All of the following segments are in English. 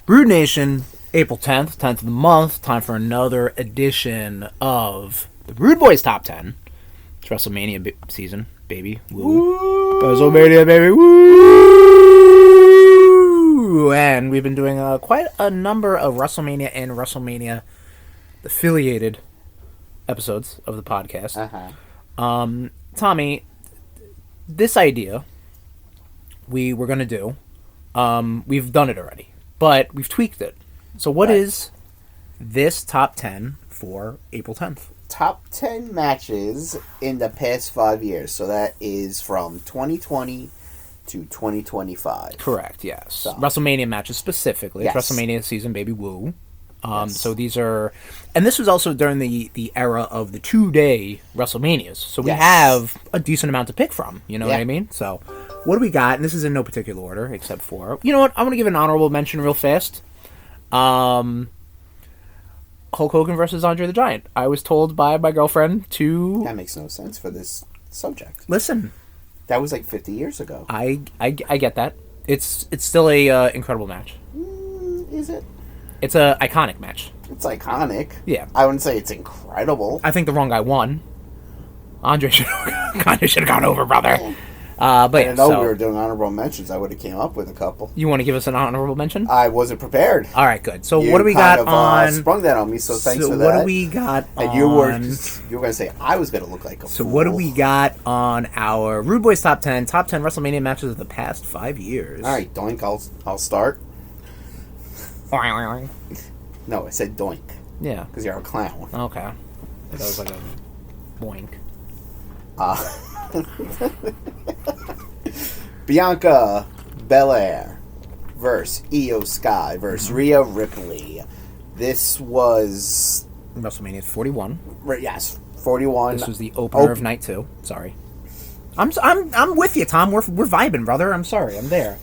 Rude Nation, April 10th, 10th of the month. Time for another edition of the RudeBoyz Top 10. It's WrestleMania season, baby. Woo. WrestleMania, baby. Woo! And we've been doing quite a number of WrestleMania and WrestleMania affiliated episodes of the podcast. Tommy, this idea we were going to do, we've done it already, but we've tweaked it. So what is this top 10 for April 10th? Top 10 matches in the past 5 years. So that is from 2020 to 2025. Correct, yes. So. WrestleMania matches specifically. Yes. It's WrestleMania season, baby, woo. Yes. So these are... And this was also during the era of the 2-day WrestleManias. So we have a decent amount to pick from. You know what I mean? So what do we got? And this is in no particular order, except for... You know what? I want to give an honorable mention real fast. Hulk Hogan versus Andre the Giant. I was told by my girlfriend to... That makes no sense for this subject. Listen. That was like 50 years ago. I get that. It's still a incredible match. Is it? It's a iconic match. It's iconic. Yeah. I wouldn't say it's incredible. I think the wrong guy won. Andre should have gone over, brother. But I didn't know we were doing honorable mentions. I would have came up with a couple. You want to give us an honorable mention? I wasn't prepared. All right, good. So what do we got on? Sprung that on me, so thanks for that. So what do we got on? And you were going to say I was going to look like a fool. So what do we got on our RudeBoyz Top 10 WrestleMania matches of the past 5 years? All right, Doink, I'll start. No, I said Doink. Yeah. Because you're a clown. Okay. That was like a boink. Bianca Belair versus Io Sky versus Rhea Ripley. This was WrestleMania 41. Yes, 41. This was the opener of night 2. Sorry. I'm with you, Tom. We're vibing, brother. I'm sorry. I'm there.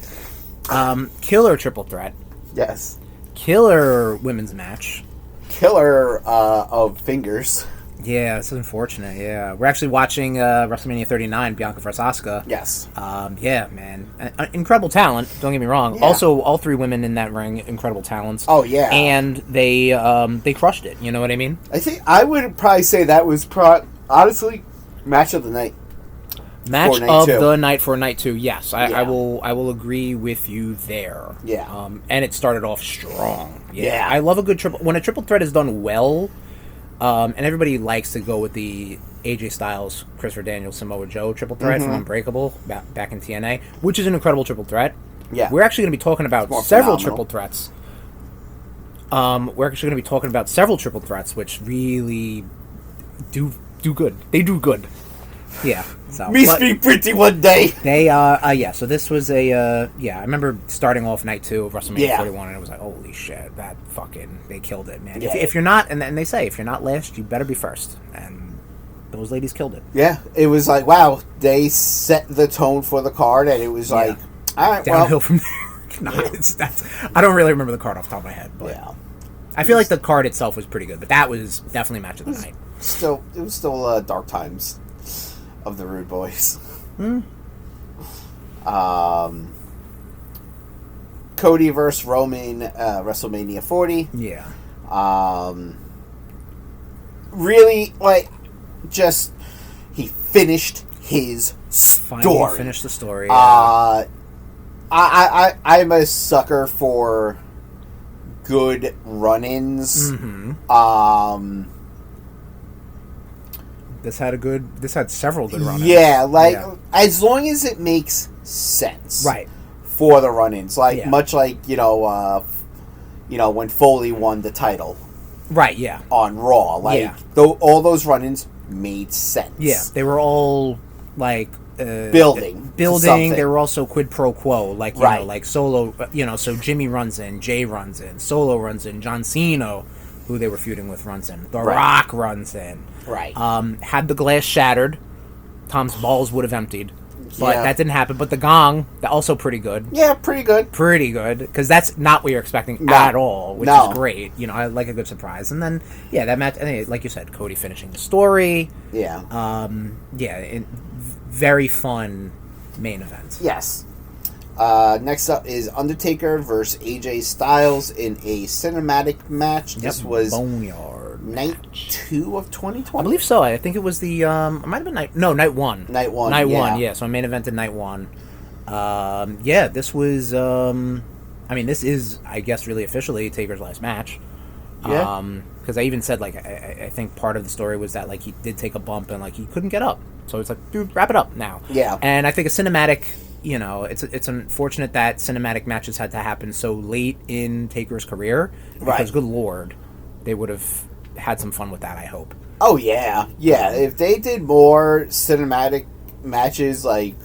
Killer triple threat. Yes. Killer women's match. Killer of fingers. Yeah, it's unfortunate, yeah. We're actually watching WrestleMania 39, Bianca vs. Asuka. Yes. Yeah, man. Incredible talent, don't get me wrong. Yeah. Also, all 3 women in that ring, incredible talents. Oh, yeah. And they crushed it, you know what I mean? I would probably say that was, honestly, match of the night. Match of the night for night 2, yes. I will agree with you there. Yeah. And it started off strong. Yeah. I love a good triple... When a triple threat is done well... and everybody likes to go with the AJ Styles, Christopher Daniels, Samoa Joe triple threat from Unbreakable back in TNA, which is an incredible triple threat. Yeah. We're actually going to be talking about several triple threats. We're actually going to be talking about several triple threats, which really do good. They do good. Yeah. So, Me speak pretty one day. They yeah. So this was a I remember starting off night 2 of WrestleMania 41, and it was like, holy shit, that fucking they killed it, man. Yeah. If you're not, and they say if you're not last, you better be first, and those ladies killed it. Yeah, it was like, wow, they set the tone for the card, and it was like, all right, downhill from there. I don't really remember the card off the top of my head, but I feel like the card itself was pretty good, but that was definitely match of the night. It was still dark times of the RudeBoyz. Cody versus Roman, WrestleMania 40. Yeah. Really, like, just he finished his story. Finally finished the story. Yeah. I'm a sucker for good run-ins. This had several good run-ins. Yeah, as long as it makes sense, right, for the run-ins, much like when Foley won the title, right, yeah, on Raw, all those run-ins made sense. Yeah, they were all building. They were also quid pro quo, like Solo, so Jimmy runs in, Jay runs in, Solo runs in, John Cena, who they were feuding with, runs in, The Rock runs in. Right. Had the glass shattered, Tom's balls would have emptied. But that didn't happen. But the gong, also pretty good. Yeah, pretty good. Pretty good. Because that's not what you're expecting at all, which is great. I like a good surprise. And then, that match, like you said, Cody finishing the story. Yeah. Very fun main event. Yes. Next up is Undertaker versus AJ Styles in a cinematic match. This was Boneyard night 2 of 2020. I believe so. I think it was the. It might have been night 1. Night 1. Night 1. Yeah. So I main evented night 1. Yeah. This was. I mean, this is, I guess, really officially Taker's last match. Yeah. Because I even said, like, I think part of the story was that, like, he did take a bump and, like, he couldn't get up. So it's like, dude, wrap it up now. Yeah. And I think a cinematic, you know, it's unfortunate that cinematic matches had to happen so late in Taker's career. Because, good lord, they would have had some fun with that, I hope. Oh, yeah. Yeah. If they did more cinematic matches, like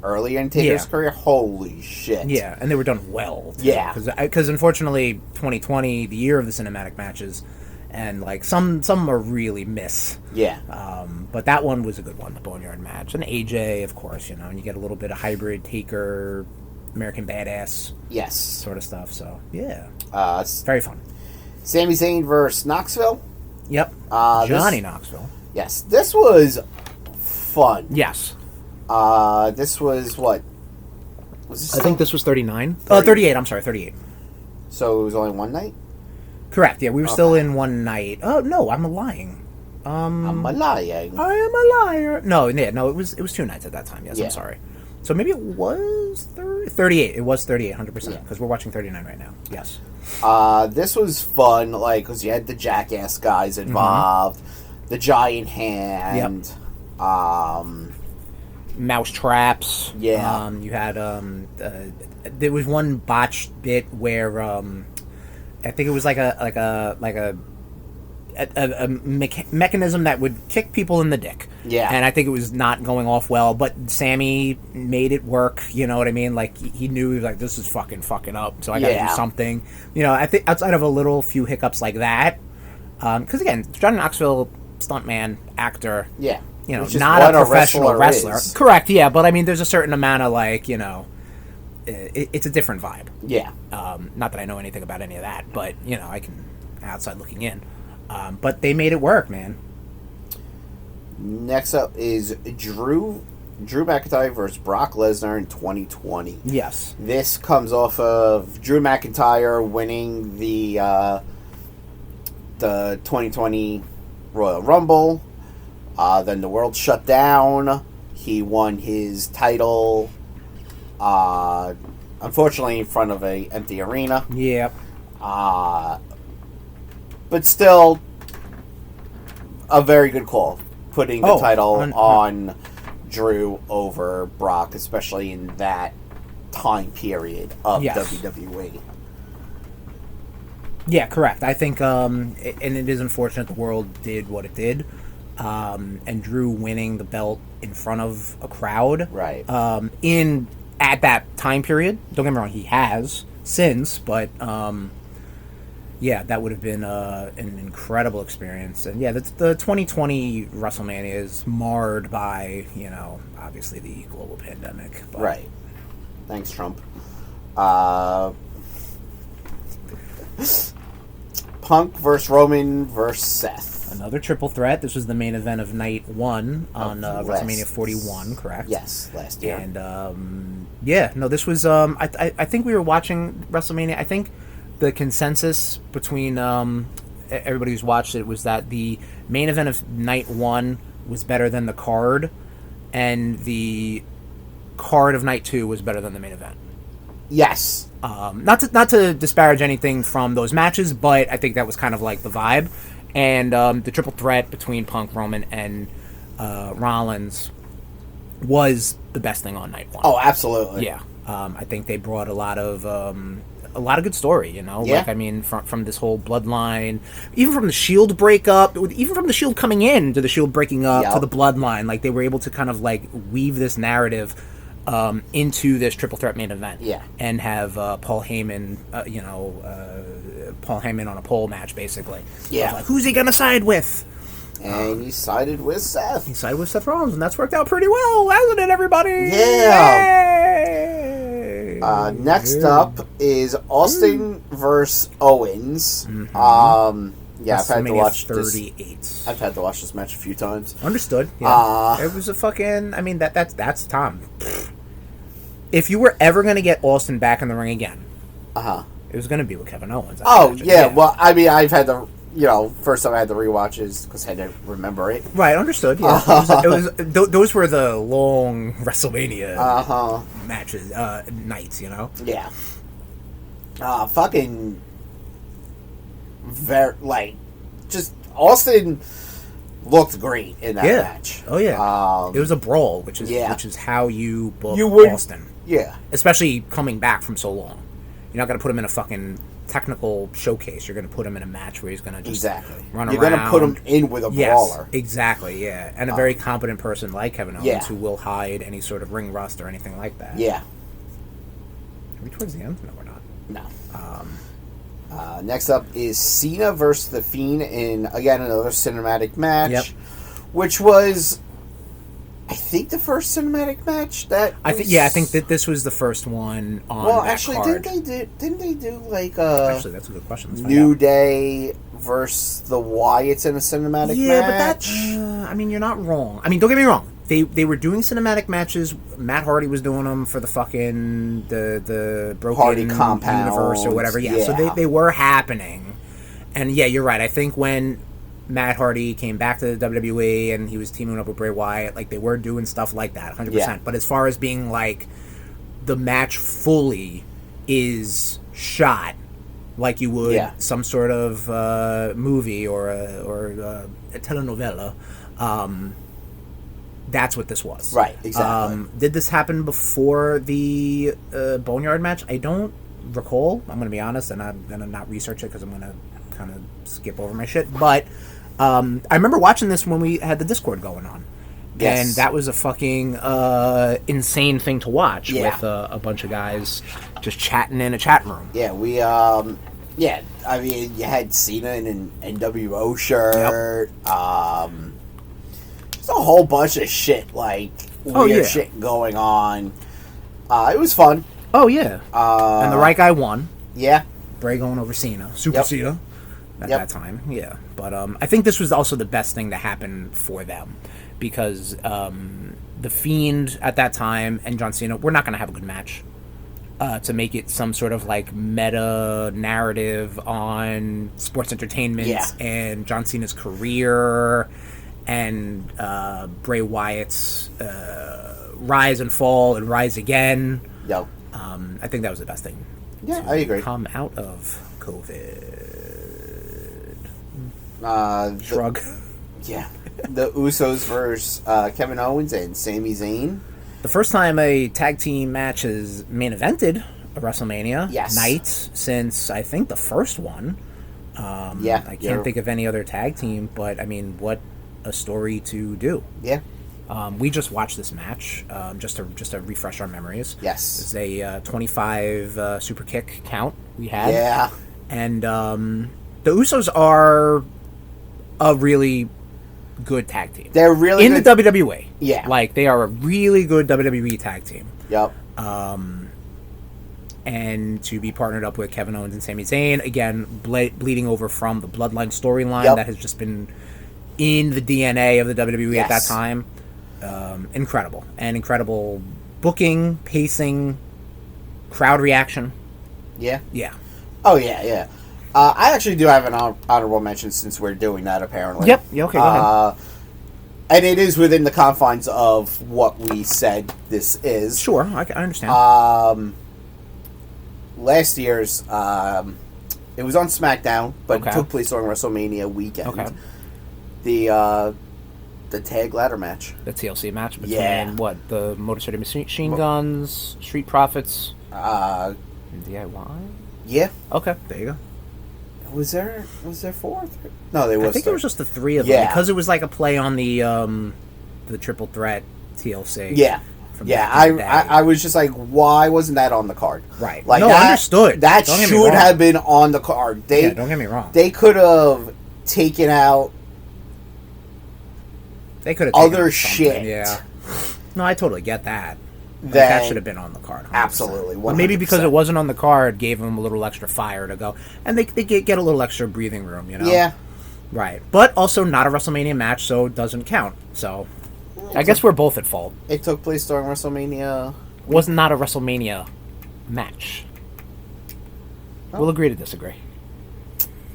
earlier in Taker's career, holy shit. Yeah, and they were done well. Too, yeah. Because unfortunately, 2020, the year of the cinematic matches, and like some are really miss. Yeah. But that one was a good one, the Boneyard match. And AJ, of course, you know, and you get a little bit of hybrid Taker, American Badass. Yes. Sort of stuff, so yeah. It's very fun. Sami Zayn versus Knoxville. Yep. Johnny Knoxville. Yes. This was fun. Yes. This was what? I think this was 39. 38. I'm sorry, 38. So it was only one night? Correct. Yeah, we were still in one night. Oh no, I'm lying. I'm lying. I am a liar. No, it was 2 nights at that time. Yes, yeah. I'm sorry. So maybe it was 38. It was 38, 100%. Because we're watching 39 right now. Yes. This was fun, like, because you had the Jackass guys involved, the Giant Hand, mouse traps. Yeah. You had there was one botched bit where I think it was like a mechanism that would kick people in the dick. Yeah. And I think it was not going off well, but Sammy made it work, you know what I mean? Like, he knew, he was like, this is fucking up, so I gotta do something. You know, I think outside of a few hiccups like that, because again, Johnny Knoxville, stuntman, actor, yeah, you know, not a professional wrestler. Correct, yeah, but I mean, there's a certain amount of, like, you know, it's a different vibe. Yeah. Not that I know anything about any of that, but, you know, I can, outside looking in. But they made it work, man. Next up is Drew McIntyre versus Brock Lesnar in 2020. Yes. This comes off of Drew McIntyre winning the 2020 Royal Rumble. Then the world shut down. He won his title, unfortunately, in front of an empty arena. Yep. But still, a very good call. Putting the title on Drew over Brock, especially in that time period of WWE. Yeah, correct. I think, and it is unfortunate the world did what it did. And Drew winning the belt in front of a crowd. Right. At that time period. Don't get me wrong, he has since, but... yeah, that would have been an incredible experience. And yeah, the 2020 WrestleMania is marred by, you know, obviously the global pandemic. But. Right. Thanks, Trump. Punk versus Roman versus Seth. Another triple threat. This was the main event of night 1 on WrestleMania 41, correct? Yes, last year. And, yeah, no, this was, I think we were watching WrestleMania, I think... The consensus between everybody who's watched it was that the main event of night 1 was better than the card, and the card of night 2 was better than the main event. Yes. Not to disparage anything from those matches, but I think that was kind of like the vibe. And the triple threat between Punk, Roman, and Rollins was the best thing on night 1. Oh, absolutely. Yeah. I think they brought a lot of good story, you know? Yeah. Like, I mean, from this whole bloodline, even from the Shield breakup, even from the Shield coming in to the Shield breaking up to the bloodline, like, they were able to kind of, like, weave this narrative into this triple threat main event. Yeah. And have Paul Heyman, Paul Heyman on a pole match, basically. Yeah. Like, who's he gonna side with? And he sided with Seth. He sided with Seth Rollins, and that's worked out pretty well, hasn't it, everybody? Yeah. Yay! Next up is Austin versus Owens. Mm-hmm. Yeah, I've had to watch 38. this. I've had to watch this match a few times. Understood. Yeah. It was a fucking. I mean, that's Tom. if you were ever going to get Austin back in the ring again, it was going to be with Kevin Owens. Well, I mean, I've had the first time I had the rewatches because I had to remember it. Right, understood. Yeah, those were the long WrestleMania matches, nights. Yeah. Fucking. Just Austin looked great in that match. Oh yeah, it was a brawl, which is how you book Austin. Yeah, especially coming back from so long. You're not going to put him in a fucking technical showcase. You're going to put him in a match where he's going to just run around. You're going to put him in with a brawler. Exactly. Yeah, and a very competent person like Kevin Owens who will hide any sort of ring rust or anything like that. Yeah. Are we towards the end? No, we're not. No. Next up is Cena versus The Fiend in, again, another cinematic match, which was, I think, the first cinematic match that I think that this was the first one on that card. Didn't they do like actually, that's a good question. New Day versus the Wyatts in a cinematic match? Yeah, but that's I mean, you're not wrong. I mean, don't get me wrong. They were doing cinematic matches. Matt Hardy was doing them for the fucking the Broken Hardy Compound universe or whatever. Yeah, so they were happening. And yeah, you're right. I think when Matt Hardy came back to the WWE and he was teaming up with Bray Wyatt, like, they were doing stuff like that, 100%. Yeah. But as far as being like the match fully is shot like you would some sort of movie or a telenovela, that's what this was. Right, exactly. Did this happen before the Boneyard match? I don't recall. I'm going to be honest, and I'm going to not research it because I'm going to kind of skip over my shit. But I remember watching this when we had the Discord going on. Yes. And that was a fucking insane thing to watch with a bunch of guys just chatting in a chat room. Yeah, I mean, you had Cena in an NWO shirt. Yep. There's a whole bunch of shit, like, weird shit going on. It was fun. Oh, yeah. And the right guy won. Yeah. Bray going over Cena. Super Cena at that time. Yeah. But I think this was also the best thing to happen for them. Because The Fiend at that time and John Cena were not going to have a good match. To make it some sort of like meta narrative on sports entertainment and John Cena's career and Bray Wyatt's rise and fall and rise again. Yep. I think that was the best thing. Yeah, I agree. Come out of COVID. Shrug. The Usos versus Kevin Owens and Sami Zayn. The first time a tag team match is main evented a WrestleMania night since, I think, the first one. I can't think of any other tag team, but, I mean, what a story to do. Yeah. We just watched this match just to refresh our memories. Yes. It's a 25 super kick count we had. Yeah. And the Usos are a really good tag team. They're really in good. The WWE. Yeah. Like, they are a really good WWE tag team. Yep. And to be partnered up with Kevin Owens and Sami Zayn, again, bleeding over from the Bloodline storyline that has just been in the DNA of the WWE at that time. Incredible. And incredible booking, pacing, crowd reaction. Yeah? Yeah. Oh, yeah. I actually do have an honorable mention since we're doing that, apparently. Yep. Yeah, okay, go ahead. And it is within the confines of what we said this is. Sure, I understand. Last year's, it was on SmackDown, but it took place on WrestleMania weekend. Okay. The tag ladder match. The TLC match between, what, the Motor City Machine Guns, Street Profits, and DIY? Yeah. Okay, there you go. Was there four? No, there was. I think it was just the three of them because it was like a play on the Triple Threat TLC. Yeah. I was just like, why wasn't that on the card? Right. Like, understood. That should have been on the card. Don't get me wrong. They could have taken out. They could have taken other out shit. Yeah. No, I totally get that. That should have been on the card. 100%. Absolutely. 100%. Maybe because it wasn't on the card, gave them a little extra fire to go, and they get a little extra breathing room, you know. Yeah. Right, but also not a WrestleMania match, so it doesn't count. So, I guess we're both at fault. It took place during WrestleMania was not a WrestleMania match. We'll agree to disagree.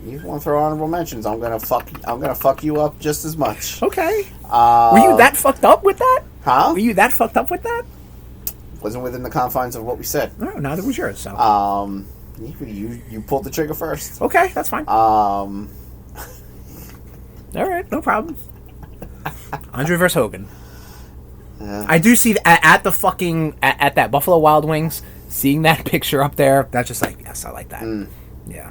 You want to throw honorable mentions? I'm gonna fuck you up just as much. Okay. Were you that fucked up with that? Huh? Were you that fucked up with that? Wasn't within the confines of what we said. No, neither was yours. So. You pulled the trigger first. Okay, that's fine. All right, no problem. Andre versus Hogan. I do see at the fucking at that Buffalo Wild Wings, seeing that picture up there. That's just like, yes, I like that. Yeah.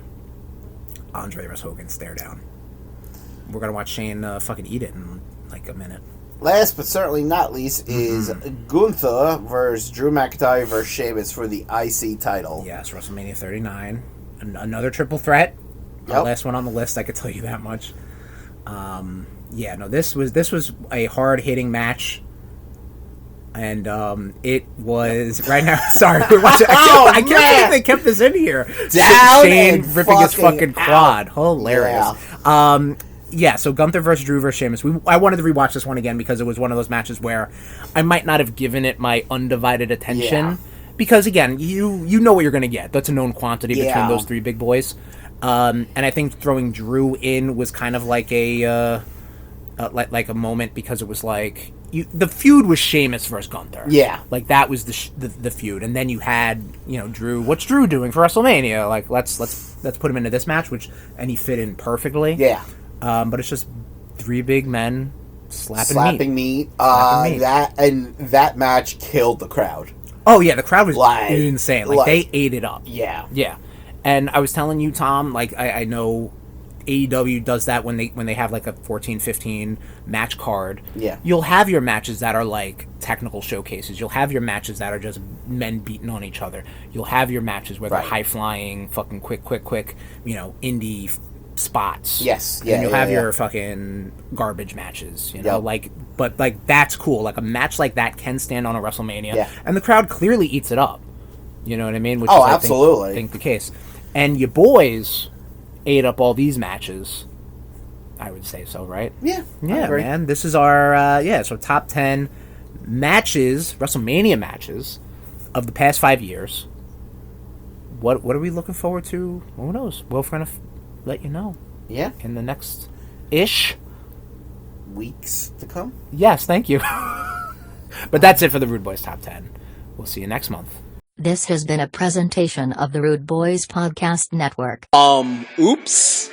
Andre versus Hogan stare down. We're gonna watch Shane fucking eat it in like a minute. Last but certainly not least is Gunther versus Drew McIntyre versus Sheamus for the IC title. Yes, WrestleMania 39. Another triple threat. The last one on the list, I could tell you that much. Yeah, no, this was a hard hitting match. And it was right now. Sorry, we're watching. I can't believe they kept this in here. Down Shane and ripping his fucking quad. Out. Hilarious. Yeah. So Gunther versus Drew versus Sheamus. I wanted to rewatch this one again because it was one of those matches where I might not have given it my undivided attention. Yeah. Because again, you know what you're going to get. That's a known quantity between those three big boys. And I think throwing Drew in was kind of like a like a moment because it was like. The feud was Sheamus versus Gunther. Yeah. Like, that was the feud. And then you had, Drew. What's Drew doing for WrestleMania? Like, let's put him into this match, and he fit in perfectly. Yeah. But it's just three big men slapping meat. That match killed the crowd. Oh, yeah. The crowd was insane. Like, they ate it up. Yeah. Yeah. And I was telling you, Tom, like, I know AEW does that when they have like a 14-15 match card. Yeah. You'll have your matches that are like technical showcases. You'll have your matches that are just men beating on each other. You'll have your matches where they're high flying, fucking quick, indie spots. Yes. Yeah. And you'll have your fucking garbage matches, but like that's cool. Like a match like that can stand on a WrestleMania. Yeah. And the crowd clearly eats it up. You know what I mean? Which absolutely. I think the case. And your boys ate up all these matches. I would say so, right? Yeah, man. This is our so top 10 matches, WrestleMania matches of the past 5 years. What are we looking forward to? Who knows? We're gonna let you know. Yeah, in the next ish weeks to come. Yes, thank you. But that's it for the RudeBoyz top 10. We'll see you next month. This has been a presentation of the RudeBoyz Podcast Network. Oops.